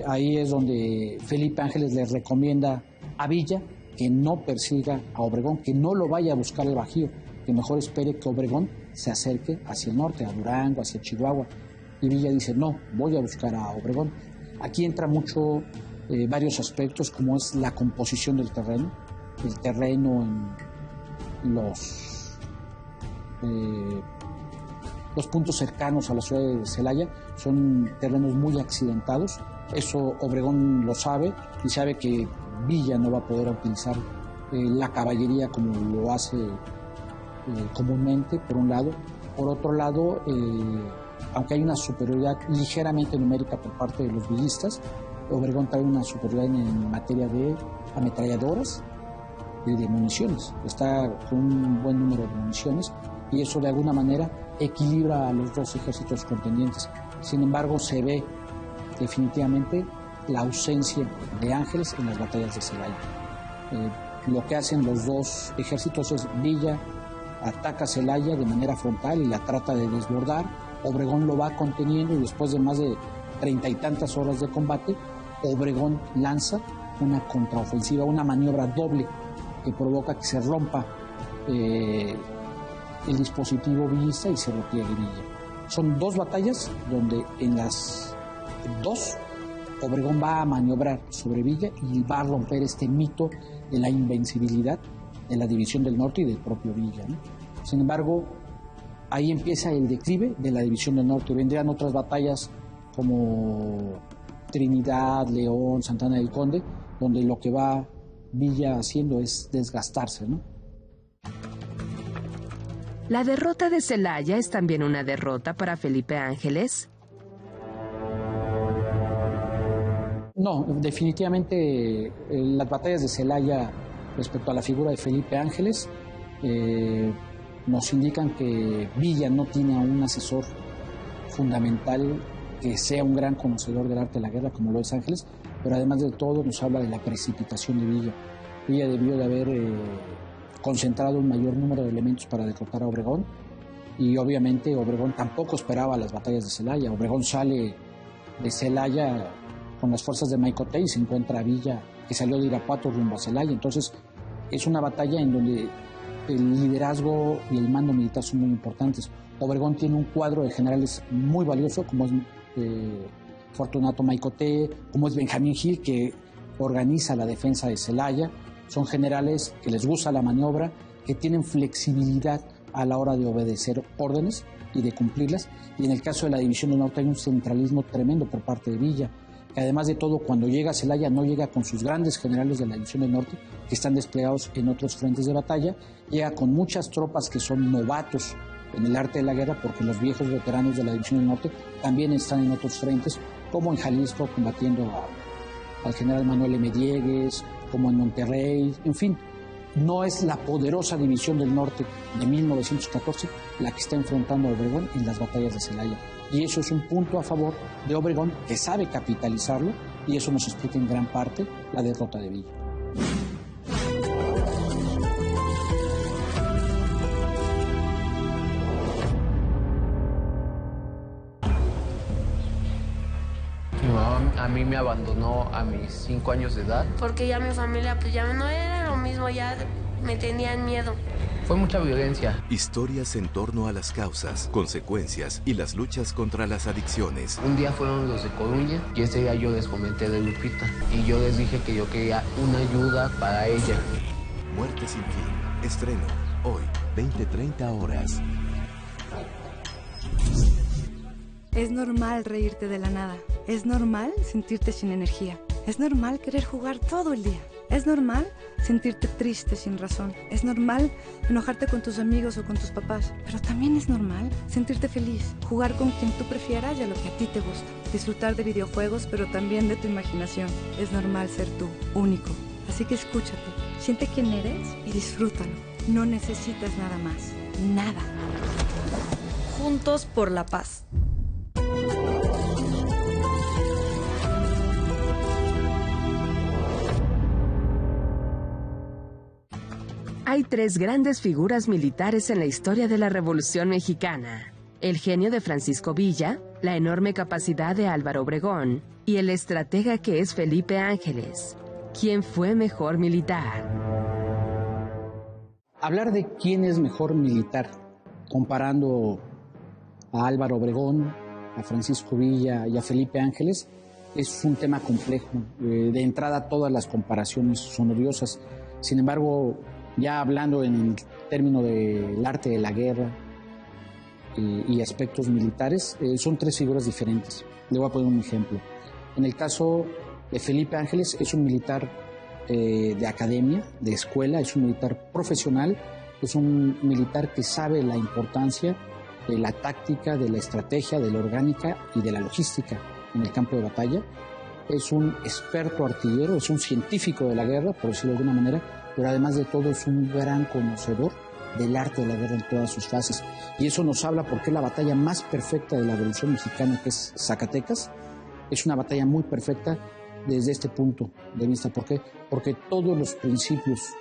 Ahí es donde Felipe Ángeles le recomienda a Villa que no persiga a Obregón, que no lo vaya a buscar el Bajío, que mejor espere que Obregón se acerque hacia el norte, a Durango, hacia Chihuahua. Y Villa dice, no, voy a buscar a Obregón. Aquí entra mucho varios aspectos, como es la composición del terreno. El terreno en los puntos cercanos a la ciudad de Celaya son terrenos muy accidentados. Eso Obregón lo sabe y sabe que Villa no va a poder utilizar la caballería como lo hace comúnmente, por un lado. Por otro lado, aunque hay una superioridad ligeramente numérica por parte de los villistas, Obregón trae una superioridad en materia de ametralladoras y de municiones. Está con un buen número de municiones y eso de alguna manera equilibra a los dos ejércitos contendientes. Sin embargo, se ve definitivamente la ausencia de Ángeles en las batallas de Celaya. Lo que hacen los dos ejércitos es Villa ataca Celaya de manera frontal y la trata de desbordar. Obregón lo va conteniendo y después de más de 30 y tantas horas de combate, Obregón lanza una contraofensiva, una maniobra doble que provoca que se rompa el dispositivo villista y se repliegue Villa. Son dos batallas donde en las dos Obregón va a maniobrar sobre Villa y va a romper este mito de la invencibilidad de la División del Norte y del propio Villa, ¿no? Sin embargo, ahí empieza el declive de la División del Norte. Vendrían otras batallas como Trinidad, León, Santana del Conde, donde lo que va Villa haciendo es desgastarse, ¿no? ¿La derrota de Celaya es también una derrota para Felipe Ángeles? No, definitivamente las batallas de Celaya respecto a la figura de Felipe Ángeles nos indican que Villa no tiene a un asesor fundamental que sea un gran conocedor del arte de la guerra, como lo es Ángeles, pero además de todo nos habla de la precipitación de Villa. Villa debió de haber concentrado un mayor número de elementos para derrotar a Obregón, y obviamente Obregón tampoco esperaba las batallas de Celaya. Obregón sale de Celaya con las fuerzas de Maicotey y se encuentra a Villa, que salió de Irapuato rumbo a Celaya. Entonces es una batalla en donde el liderazgo y el mando militar son muy importantes. Obregón tiene un cuadro de generales muy valioso, como es Fortunato Maicotey, como es Benjamín Gil, que organiza la defensa de Celaya. Son generales que les gusta la maniobra, que tienen flexibilidad a la hora de obedecer órdenes y de cumplirlas. Y en el caso de la División del Norte hay un centralismo tremendo por parte de Villa, que además de todo, cuando llega a Celaya no llega con sus grandes generales de la División del Norte, que están desplegados en otros frentes de batalla, llega con muchas tropas que son novatos en el arte de la guerra, porque los viejos veteranos de la División del Norte también están en otros frentes, como en Jalisco combatiendo al general Manuel M. Diegues, como en Monterrey, en fin. No es la poderosa División del Norte de 1914 la que está enfrentando a Obregón en las batallas de Celaya. Y eso es un punto a favor de Obregón, que sabe capitalizarlo, y eso nos explica en gran parte la derrota de Villa. Mi mamá a mí me abandonó a mis 5 años de edad. Porque ya mi familia pues ya no era lo mismo, ya me tenían miedo. Fue mucha violencia. Historias en torno a las causas, consecuencias y las luchas contra las adicciones. Un día fueron los de Coruña y ese día yo les comenté de Lupita. Y yo les dije que yo quería una ayuda para ella. Muerte sin fin. Estreno hoy, 20:30 horas. Es normal reírte de la nada. Es normal sentirte sin energía. Es normal querer jugar todo el día. Es normal sentirte triste sin razón. Es normal enojarte con tus amigos o con tus papás. Pero también es normal sentirte feliz, jugar con quien tú prefieras y a lo que a ti te gusta. Disfrutar de videojuegos, pero también de tu imaginación. Es normal ser tú, único. Así que escúchate, siente quién eres y disfrútalo. No necesitas nada más. Nada. Juntos por la paz. Hay 3 grandes figuras militares en la historia de la Revolución Mexicana: el genio de Francisco Villa, la enorme capacidad de Álvaro Obregón y el estratega que es Felipe Ángeles. ¿Quién fue mejor militar? Hablar de quién es mejor militar, comparando a Álvaro Obregón, a Francisco Villa y a Felipe Ángeles, es un tema complejo. De entrada, todas las comparaciones son odiosas. Sin embargo, ya hablando en el término del arte de la guerra y aspectos militares, son 3 figuras diferentes. Le voy a poner un ejemplo. En el caso de Felipe Ángeles, es un militar de academia, de escuela, es un militar profesional, es un militar que sabe la importancia de la táctica, de la estrategia, de la orgánica y de la logística en el campo de batalla. Es un experto artillero, es un científico de la guerra, por decirlo de alguna manera, pero además de todo es un gran conocedor del arte de la guerra en todas sus fases. Y eso nos habla porque la batalla más perfecta de la Revolución Mexicana, que es Zacatecas, es una batalla muy perfecta desde este punto de vista. ¿Por qué? Porque todos los principios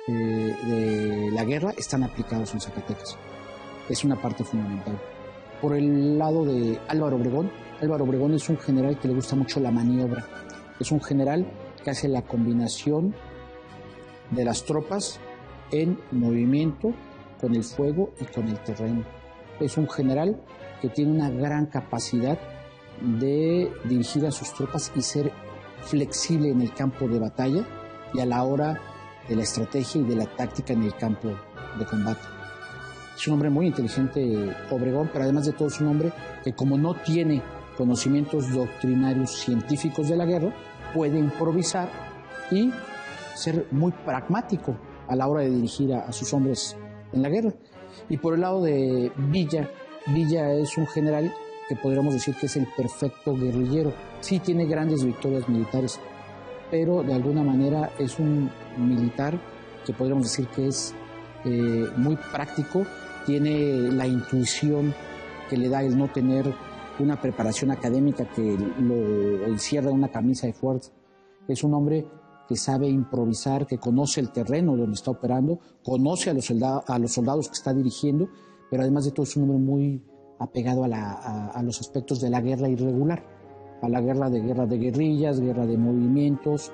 de la guerra están aplicados en Zacatecas. Es una parte fundamental. Por el lado de Álvaro Obregón es un general que le gusta mucho la maniobra. Es un general que hace la combinación de las tropas en movimiento con el fuego y con el terreno. Es un general que tiene una gran capacidad de dirigir a sus tropas y ser flexible en el campo de batalla y a la hora de la estrategia y de la táctica en el campo de combate. Es un hombre muy inteligente, Obregón, pero además de todo es un hombre que, como no tiene conocimientos doctrinarios científicos de la guerra, puede improvisar y ser muy pragmático a la hora de dirigir a sus hombres en la guerra. Y por el lado de Villa es un general que podríamos decir que es el perfecto guerrillero. Sí tiene grandes victorias militares, pero de alguna manera es un militar que podríamos decir que es muy práctico, tiene la intuición que le da el no tener una preparación académica que lo encierra en una camisa de fuerza. Es un hombre que sabe improvisar, que conoce el terreno donde está operando, conoce a los soldados que está dirigiendo, pero además de todo es un hombre muy apegado a los aspectos de la guerra irregular, a la guerra de guerrillas, guerra de movimientos,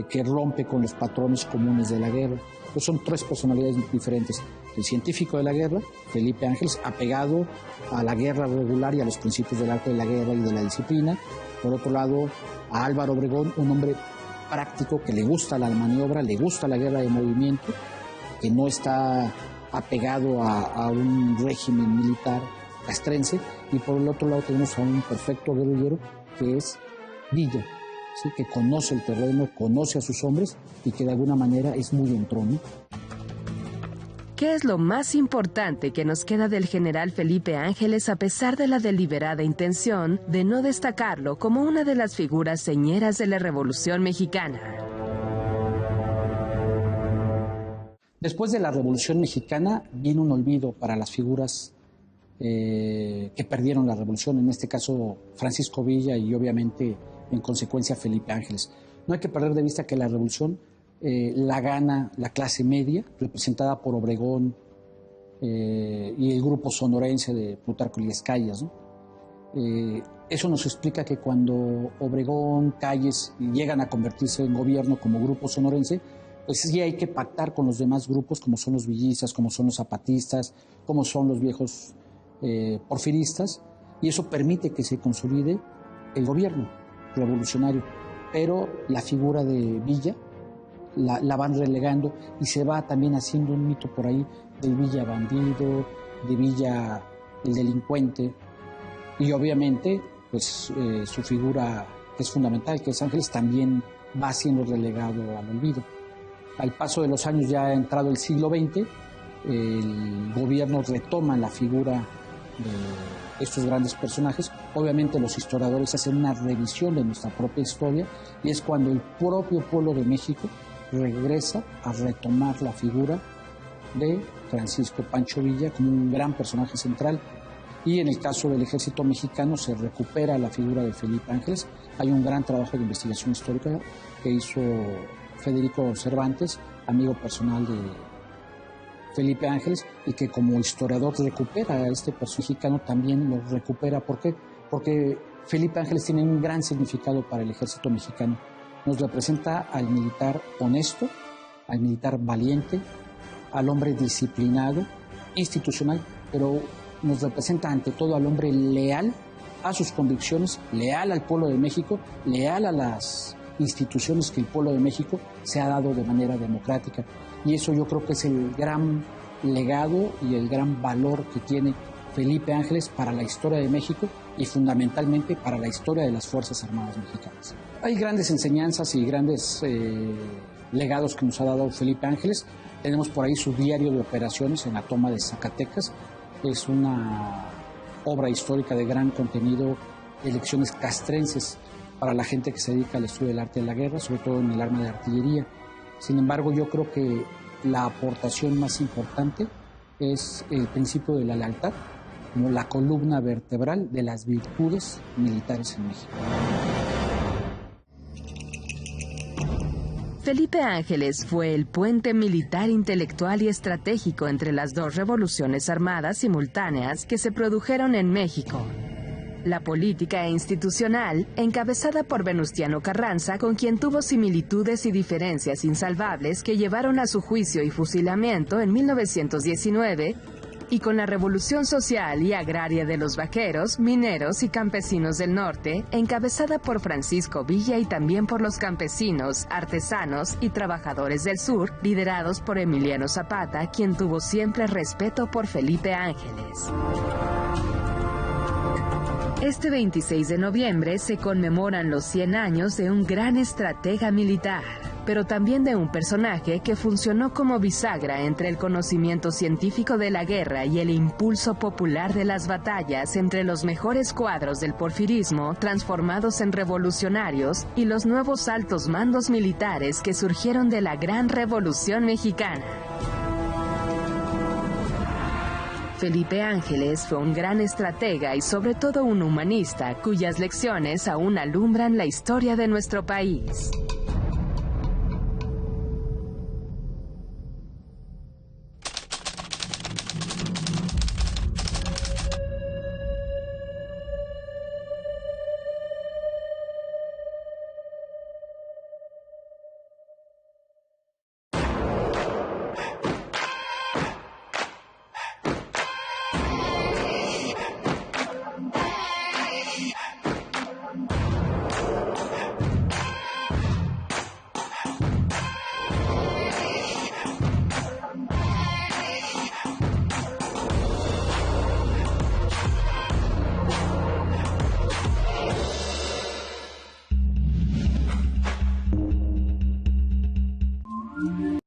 que rompe con los patrones comunes de la guerra. Pues son tres personalidades diferentes. El científico de la guerra, Felipe Ángeles, apegado a la guerra regular y a los principios del arte de la guerra y de la disciplina. Por otro lado, a Álvaro Obregón, un hombre práctico que le gusta la maniobra, le gusta la guerra de movimiento, que no está apegado a un régimen militar castrense. Y por el otro lado tenemos a un perfecto guerrillero que es Villa, ¿sí? Que conoce el terreno, conoce a sus hombres y que de alguna manera es muy entrón. ¿Qué es lo más importante que nos queda del general Felipe Ángeles a pesar de la deliberada intención de no destacarlo como una de las figuras señeras de la Revolución Mexicana? Después de la Revolución Mexicana viene un olvido para las figuras que perdieron la revolución, en este caso Francisco Villa y obviamente en consecuencia Felipe Ángeles. No hay que perder de vista que la revolución la gana la clase media, representada por Obregón y el grupo sonorense de Plutarco Elías Calles, ¿no? Eso nos explica que cuando Obregón, Calles llegan a convertirse en gobierno como grupo sonorense, pues sí hay que pactar con los demás grupos, como son los villistas, como son los zapatistas, como son los viejos porfiristas, y eso permite que se consolide el gobierno revolucionario. Pero la figura de Villa la van relegando y se va también haciendo un mito por ahí del Villa bandido, de Villa el delincuente, y obviamente pues su figura que es fundamental, que es Ángeles, también va siendo relegado al olvido. Al paso de los años, ya ha entrado el siglo XX, el gobierno retoma la figura de estos grandes personajes. Obviamente los historiadores hacen una revisión de nuestra propia historia y es cuando el propio pueblo de México regresa a retomar la figura de Francisco Pancho Villa como un gran personaje central. Y en el caso del ejército mexicano se recupera la figura de Felipe Ángeles. Hay un gran trabajo de investigación histórica que hizo Federico Cervantes, amigo personal de Felipe Ángeles, y que como historiador recupera a este personaje mexicano, también lo recupera. ¿Por qué? Porque Felipe Ángeles tiene un gran significado para el ejército mexicano. Nos representa al militar honesto, al militar valiente, al hombre disciplinado, institucional, pero nos representa ante todo al hombre leal a sus convicciones, leal al pueblo de México, leal a las instituciones que el pueblo de México se ha dado de manera democrática. Y eso yo creo que es el gran legado y el gran valor que tiene Felipe Ángeles para la historia de México y fundamentalmente para la historia de las Fuerzas Armadas Mexicanas. Hay grandes enseñanzas y grandes legados que nos ha dado Felipe Ángeles. Tenemos por ahí su diario de operaciones en la toma de Zacatecas. Es una obra histórica de gran contenido, de lecciones castrenses para la gente que se dedica al estudio del arte de la guerra, sobre todo en el arma de artillería. Sin embargo, yo creo que la aportación más importante es el principio de la lealtad como la columna vertebral de las virtudes militares en México. Felipe Ángeles fue el puente militar, intelectual y estratégico entre las dos revoluciones armadas simultáneas que se produjeron en México. La política institucional, encabezada por Venustiano Carranza, con quien tuvo similitudes y diferencias insalvables que llevaron a su juicio y fusilamiento en 1919, y con la revolución social y agraria de los vaqueros, mineros y campesinos del norte, encabezada por Francisco Villa y también por los campesinos, artesanos y trabajadores del sur, liderados por Emiliano Zapata, quien tuvo siempre respeto por Felipe Ángeles. Este 26 de noviembre se conmemoran los 100 años de un gran estratega militar, pero también de un personaje que funcionó como bisagra entre el conocimiento científico de la guerra y el impulso popular de las batallas entre los mejores cuadros del porfirismo transformados en revolucionarios y los nuevos altos mandos militares que surgieron de la gran Revolución Mexicana. Felipe Ángeles fue un gran estratega y sobre todo un humanista cuyas lecciones aún alumbran la historia de nuestro país.